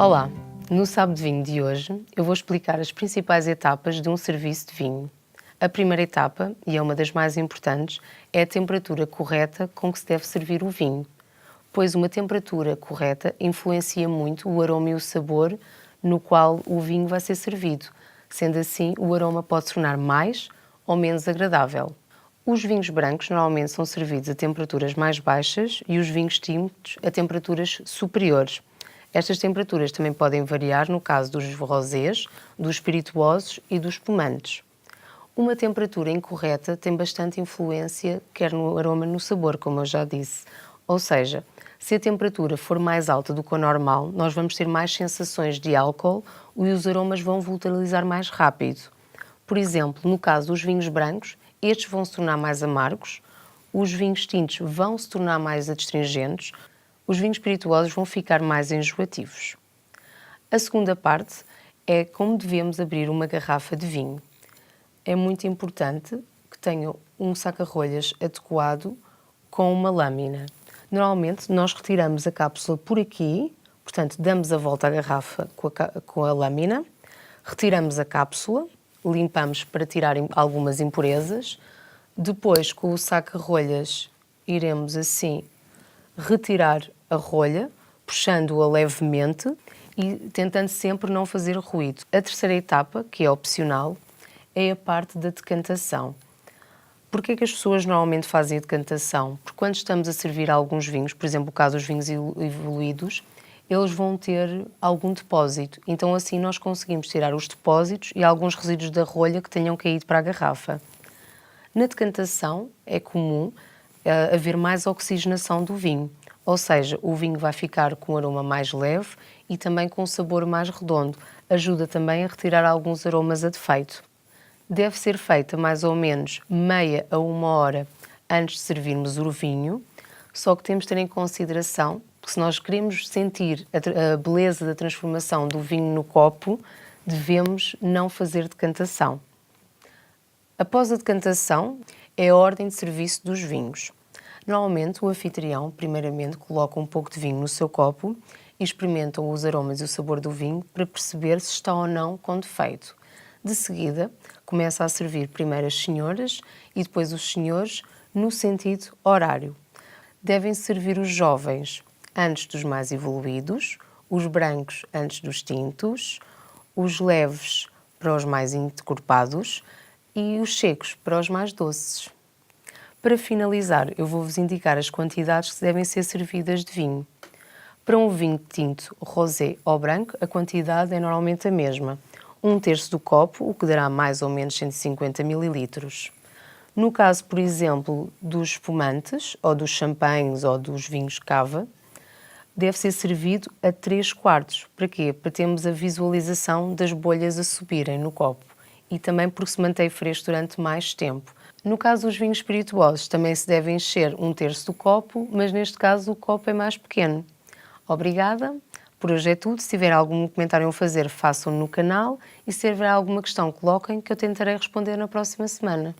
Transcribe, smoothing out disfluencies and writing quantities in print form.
Olá! No Sabe de Vinho de hoje eu vou explicar as principais etapas de um serviço de vinho. A primeira etapa, e é uma das mais importantes, é a temperatura correta com que se deve servir o vinho, pois uma temperatura correta influencia muito o aroma e o sabor no qual o vinho vai ser servido. Sendo assim, o aroma pode se tornar mais ou menos agradável. Os vinhos brancos normalmente são servidos a temperaturas mais baixas e os vinhos tintos a temperaturas superiores. Estas temperaturas também podem variar no caso dos rosés, dos espirituosos e dos espumantes. Uma temperatura incorreta tem bastante influência quer no aroma no sabor, como eu já disse. Ou seja, se a temperatura for mais alta do que o normal, nós vamos ter mais sensações de álcool e os aromas vão volatilizar mais rápido. Por exemplo, no caso dos vinhos brancos, estes vão se tornar mais amargos, os vinhos tintos vão se tornar mais adstringentes, os vinhos espirituosos vão ficar mais enjoativos. A segunda parte é como devemos abrir uma garrafa de vinho. É muito importante que tenha um saca-rolhas adequado com uma lâmina. Normalmente nós retiramos a cápsula por aqui, portanto damos a volta à garrafa com a lâmina, retiramos a cápsula, limpamos para tirar algumas impurezas, depois com o saca-rolhas iremos assim retirar a rolha, puxando-a levemente e tentando sempre não fazer ruído. A terceira etapa, que é opcional, é a parte da decantação. Porquê é que as pessoas normalmente fazem a decantação? Porque quando estamos a servir alguns vinhos, por exemplo, o caso dos vinhos evoluídos, eles vão ter algum depósito. Então assim nós conseguimos tirar os depósitos e alguns resíduos da rolha que tenham caído para a garrafa. Na decantação é comum haver mais oxigenação do vinho, ou seja, o vinho vai ficar com um aroma mais leve e também com um sabor mais redondo. Ajuda também a retirar alguns aromas a defeito. Deve ser feita mais ou menos meia a uma hora antes de servirmos o vinho, só que temos de ter em consideração que se nós queremos sentir a beleza da transformação do vinho no copo, devemos não fazer decantação. Após a decantação, é a ordem de serviço dos vinhos. Normalmente, o anfitrião, primeiramente, coloca um pouco de vinho no seu copo e experimenta os aromas e o sabor do vinho para perceber se está ou não com defeito. De seguida, começa a servir primeiro as senhoras e depois os senhores no sentido horário. Devem servir os jovens antes dos mais evoluídos, os brancos antes dos tintos, os leves para os mais encorpados e os secos para os mais doces. Para finalizar, eu vou-vos indicar as quantidades que devem ser servidas de vinho. Para um vinho tinto, rosé ou branco, a quantidade é normalmente a mesma. 1/3 do copo, o que dará mais ou menos 150 ml. No caso, por exemplo, dos espumantes, ou dos champanhes ou dos vinhos cava, deve ser servido a 3/4. Para quê? Para termos a visualização das bolhas a subirem no copo e também porque se mantém fresco durante mais tempo. No caso dos vinhos espirituosos, também se deve encher 1/3 do copo, mas neste caso o copo é mais pequeno. Obrigada, por hoje é tudo. Se tiver algum comentário a fazer, façam no canal e se tiver alguma questão, coloquem que eu tentarei responder na próxima semana.